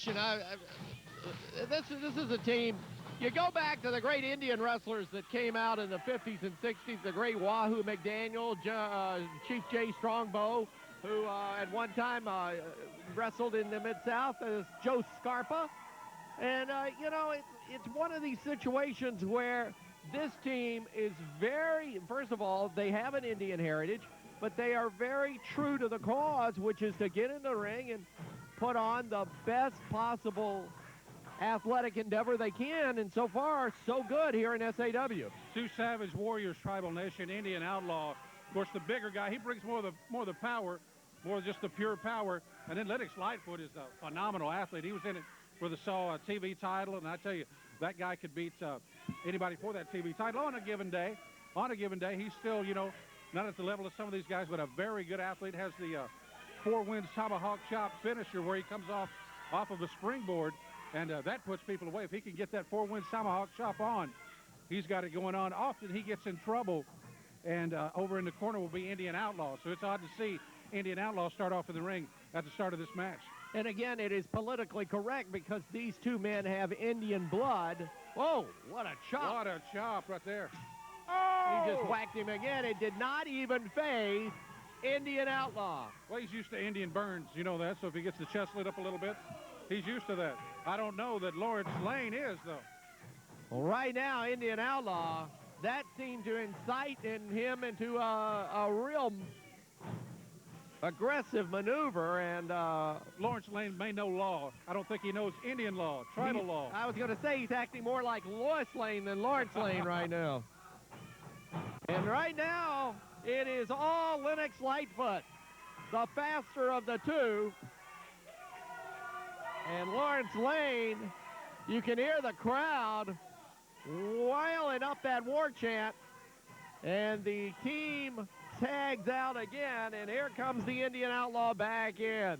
This is a team. You go back to the great Indian wrestlers that came out in the 50s and 60s, the great Wahoo McDaniel, Chief J. Strongbow, who at one time wrestled in the Mid-South, Joe Scarpa. And, it's one of these situations where this team is very, first of all, they have an Indian heritage, but they are very true to the cause, which is to get in the ring and put on the best possible athletic endeavor they can, and so far, so good here in SAW. Sioux Savage Warriors, Tribal Nation, Indian Outlaw. Of course, the bigger guy, he brings more of the power, more just the pure power. And then Lennox Lightfoot is a phenomenal athlete. He was in it for the TV title, and I tell you, that guy could beat anybody for that TV title on a given day. On a given day, he's still, not at the level of some of these guys, but a very good athlete. Has the four winds tomahawk chop finisher where he comes off of a springboard, and that puts people away. If he can get that four winds tomahawk chop on, he's got it going on. Often he gets in trouble, and over in the corner will be Indian Outlaw. So it's odd to see Indian Outlaw start off in the ring at the start of this match. And again, it is politically correct because these two men have Indian blood. Oh, what a chop. What a chop right there. Oh! He just whacked him again. It did not even phase Indian Outlaw. Well, he's used to Indian burns, you know that, so if he gets the chest lit up a little bit, he's used to that. I don't know that Lawrence Lane is, though. Well, right now, Indian Outlaw, that seemed to incite him into a real aggressive maneuver, and Lawrence Lane may know law. I don't think he knows Indian law, tribal law. I was going to say he's acting more like Lois Lane than Lawrence Lane right now. And right now, it is all Lennox Lightfoot, the faster of the two. And Lawrence Lane, you can hear the crowd wailing up that war chant. And the team tags out again, and here comes the Indian Outlaw back in.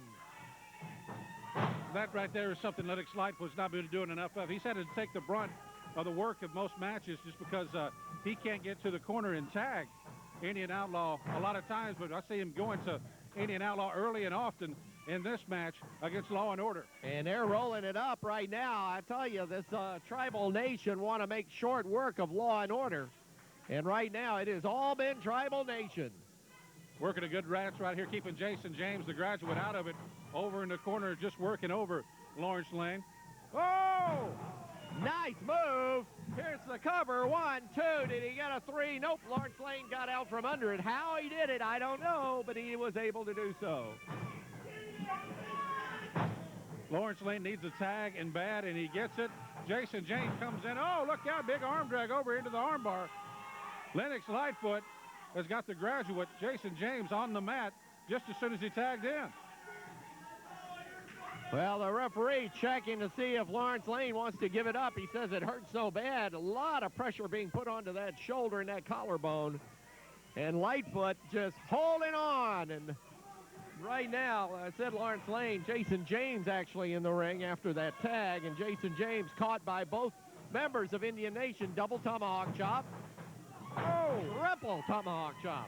That right there is something Lennox Lightfoot's not been doing enough of. He's had to take the brunt of the work of most matches just because he can't get to the corner and tag Indian Outlaw a lot of times, but I see him going to Indian Outlaw early and often in this match against Law and Order. And they're rolling it up right now. I tell you, this Tribal Nation want to make short work of Law and Order. And right now, it has all been Tribal Nation. Working a good ranch right here, keeping Jason James, the graduate, out of it. Over in the corner, just working over Lawrence Lane. Oh! Nice move. Here's the cover. 1, 2. Did he get a 3? Nope. Lawrence Lane got out from under it. How he did it, I don't know, but he was able to do so. Lawrence Lane needs a tag and bad, and he gets it. Jason James comes in. Oh, look out. Big arm drag over into the armbar. Lennox Lightfoot has got the graduate, Jason James, on the mat just as soon as he tagged in. Well, the referee checking to see if Lawrence Lane wants to give it up. He says it hurts so bad. A lot of pressure being put onto that shoulder and that collarbone. And Lightfoot just holding on. And right now, I said Lawrence Lane, Jason James actually in the ring after that tag. And Jason James caught by both members of Indian Nation. Double tomahawk chop. Oh, triple tomahawk chop.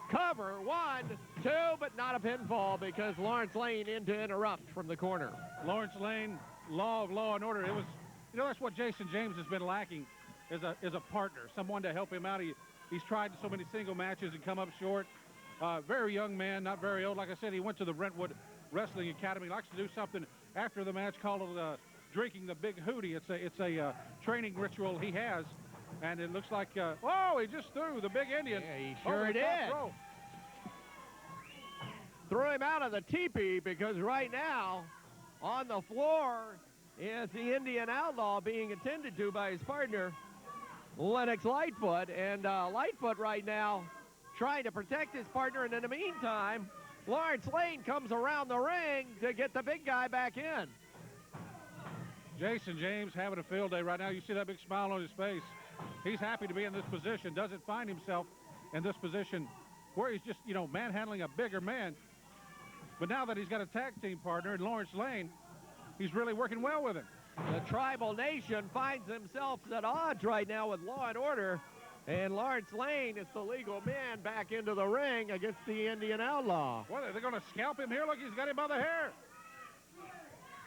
Cover, 1, 2, but not a pinfall because Lawrence Lane in to interrupt from the corner. Lawrence Lane, Law and Order. It was, that's what Jason James has been lacking is a partner, someone to help him out. He's tried so many single matches and come up short. Very young man, not very old. Like I said, he went to the Brentwood Wrestling Academy. Likes to do something after the match called drinking the big hootie. It's a training ritual he has. And it looks like, oh, he just threw the big Indian. Yeah, he sure did. Threw him out of the teepee because right now on the floor is the Indian Outlaw being attended to by his partner, Lennox Lightfoot. And Lightfoot right now trying to protect his partner. And in the meantime, Lawrence Lane comes around the ring to get the big guy back in. Jason James having a field day right now. You see that big smile on his face. He's happy to be in this position, doesn't find himself in this position where he's just, manhandling a bigger man. But now that he's got a tag team partner in Lawrence Lane, he's really working well with him. The Tribal Nation finds themselves at odds right now with Law and Order, and Lawrence Lane is the legal man back into the ring against the Indian Outlaw. What, are they going to scalp him here? Look, he's got him by the hair.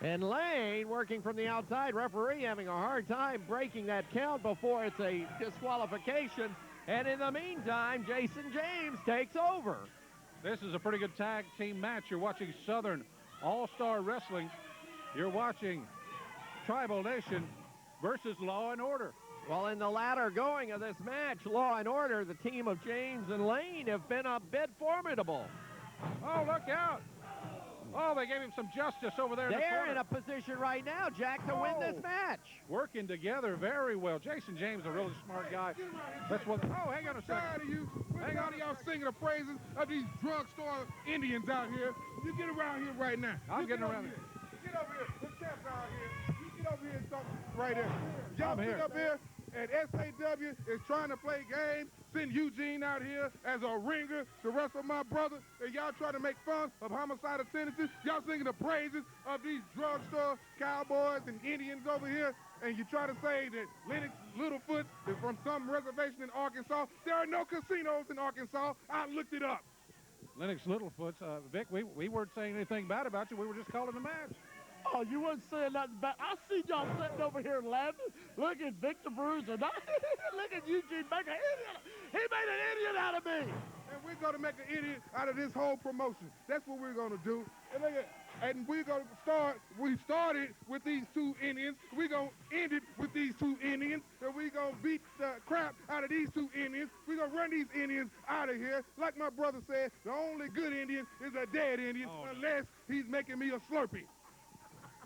And Lane working from the outside. Referee having a hard time breaking that count before it's a disqualification. And in the meantime, Jason James takes over. This is a pretty good tag team match. You're watching Southern All-Star Wrestling. You're watching Tribal Nation versus Law and Order. Well, in the latter going of this match, Law and Order, the team of James and Lane, have been a bit formidable. Oh, look out. Oh, they gave him some justice over there. They're in a position right now, Jack, to win this match. Working together very well. Jason James, a really smart guy. That's what. Oh, hang on a second. Tired of you. Hang on to y'all singing the praises of these drugstore Indians out here. You get around here right now. I'm getting around here. Get over here. The champ's out here. You get over here and talk right there. Y'all I'm sit here. up here, and SAW is trying to play games. Send Eugene out here as a ringer to wrestle my brother, and y'all try to make fun of homicidal tendencies. Y'all singing the praises of these drugstore cowboys and Indians over here, and you try to say that Lennox Littlefoot is from some reservation in Arkansas. There are no casinos in Arkansas. I looked it up. Lennox Littlefoot. Vic, we weren't saying anything bad about you. We were just calling the match. Oh, you wasn't saying nothing bad. I see y'all sitting over here laughing. Look at Victor Bruiser. Look at Eugene Baker. He made an idiot out of me. And we're going to make an idiot out of this whole promotion. That's what we're going to do. And we're going to start, we started with these two Indians. We're going to end it with these two Indians. And we're going to beat the crap out of these two Indians. We're going to run these Indians out of here. Like my brother said, the only good Indian is a dead Indian, unless he's making me a Slurpee.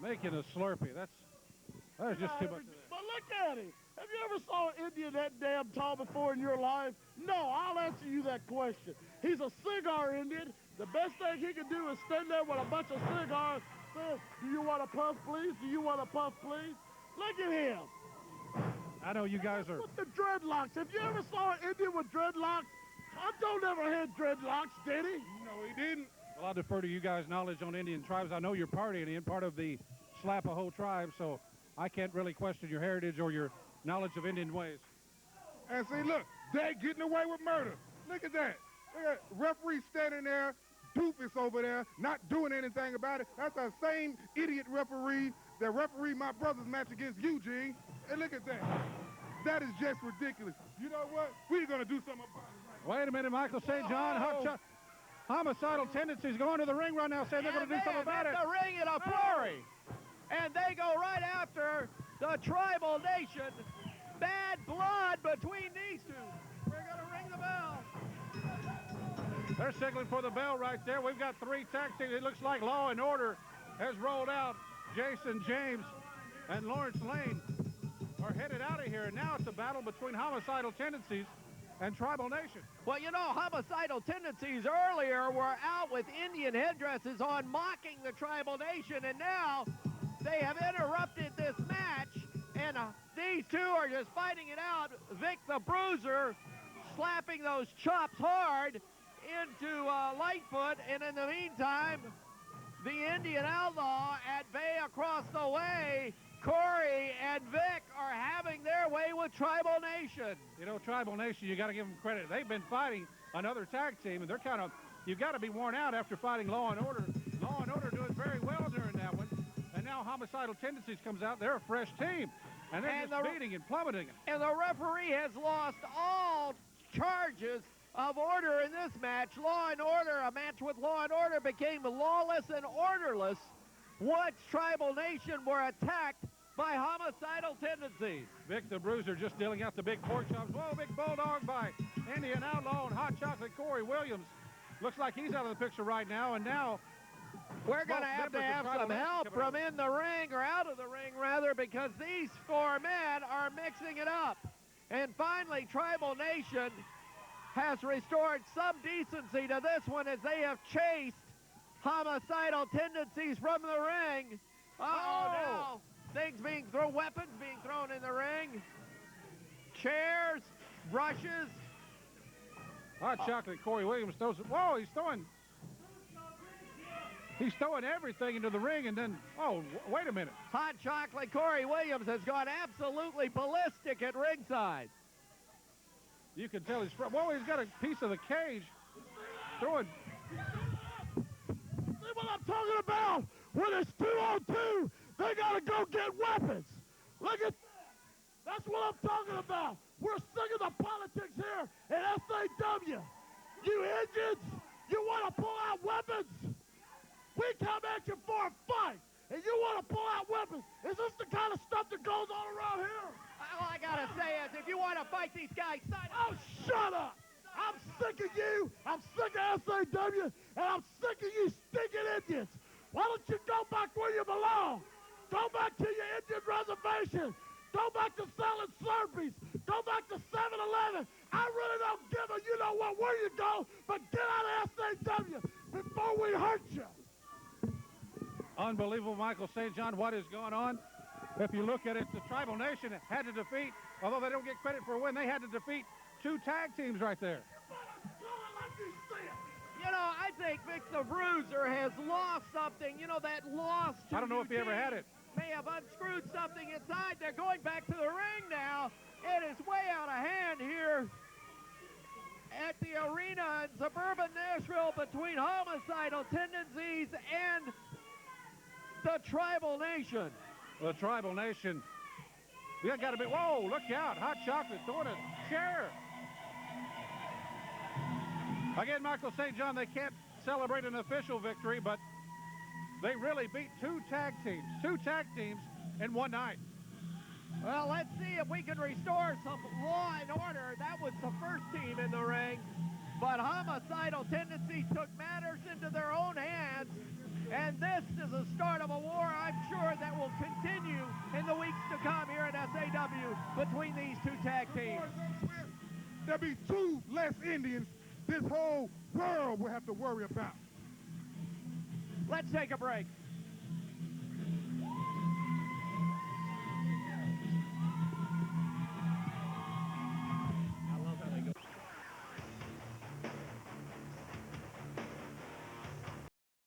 Making a Slurpee. That's just too much. But look at him. Have you ever saw an Indian that damn tall before in your life? No, I'll answer you that question. He's a cigar Indian. The best thing he can do is stand there with a bunch of cigars. Say, do you want a puff, please? Do you want a puff, please? Look at him. I know you guys are. With the dreadlocks. Have you ever saw an Indian with dreadlocks? I don't ever had dreadlocks, did he? No, he didn't. Well, I'll defer to you guys' knowledge on Indian tribes. I know you're part Indian, part of the Slapaho tribe, so I can't really question your heritage or your knowledge of Indian ways. And see, look, they're getting away with murder. Look at that. Look at referee standing there, doofus over there, not doing anything about it. That's the same idiot referee that refereed my brother's match against Eugene. And look at that. That is just ridiculous. You know what? We're going to do something about it. Wait a minute, Michael St. John. Homicidal tendencies going to the ring right now, saying they're going to do something about it. The ring in a flurry. And they go right after the Tribal Nation. Bad blood between these two. We're going to ring the bell. They're signaling for the bell right there. We've got three tag teams. It looks like Law and Order has rolled out. Jason James and Lawrence Lane are headed out of here. And now it's a battle between homicidal tendencies and Tribal Nation. Well, you know, homicidal tendencies earlier were out with Indian headdresses on, mocking the Tribal Nation, and now they have interrupted this match, and these two are just fighting it out. Vic the Bruiser slapping those chops hard into Lightfoot, and in the meantime, the Indian Outlaw at bay across the way. Corey and Vic are having their way with Tribal Nation. You know, Tribal Nation, you got to give them credit. They've been fighting another tag team, and they're kind of, you've got to be worn out after fighting Law and Order. Law and Order doing very well during that one. And now Homicidal Tendencies comes out. They're a fresh team. And they're just beating and plummeting. And the referee has lost all charges of order in this match. Law and Order, a match with Law and Order became lawless and orderless once Tribal Nation were attacked by homicidal tendencies. Vic the Bruiser just dealing out the big pork chops. Whoa, big bulldog by Indian Outlaw and Hot Chocolate Corey Williams. Looks like he's out of the picture right now, and now we're going to have some help from in the ring, or out of the ring rather, because these four men are mixing it up. And finally, Tribal Nation has restored some decency to this one as they have chased homicidal tendencies from the ring. Now things being thrown, weapons being thrown in the ring. Chairs, brushes. Hot Chocolate Corey Williams throws it. Whoa, he's throwing everything into the ring, and then, wait a minute. Hot Chocolate Corey Williams has gone absolutely ballistic at ringside. You can tell he's got a piece of the cage throwing. See what I'm talking about? When it's 2-on-2, they got to go get weapons. Look at that's what I'm talking about. We're sick of the politics here at SAW. You Indians, you want to pull out weapons? We come at you for a fight, and you want to pull out weapons. Is this the kind of stuff that goes on around here? All I got to say is, if you want to fight these guys, sign up. Oh, shut up. I'm sick of you. I'm sick of SAW, and I'm sick of you stinking Indians. Why don't you go back where you belong? Go back to your Indian reservation. Go back to selling Slurpees. Go back to 7-Eleven. I really don't give a you know what where you go, but get out of SAW before we hurt you. Unbelievable, Michael St. John, what is going on? If you look at it, the Tribal Nation had to defeat, although they don't get credit for a win, they had to defeat 2 tag teams right there. You know, I think Vic the Bruiser has lost something. You know, that loss to I don't know if he ever had it. May have unscrewed something inside. They're going back to the ring now. It is way out of hand here at the arena in suburban Nashville between homicidal tendencies and the Tribal Nation. The Tribal Nation. We got to be, whoa, look out. Hot Chocolate throwing a chair. Again, Michael St. John, they can't celebrate an official victory, but they really beat 2 tag teams in one night. Well, let's see if we can restore some law and order. That was the first team in the ring, but homicidal tendencies took matters into their own hands, and this is the start of a war, I'm sure, that will continue in the weeks to come here at SAW between these 2 tag teams. There'll be 2 less Indians this whole world will have to worry about. Let's take a break.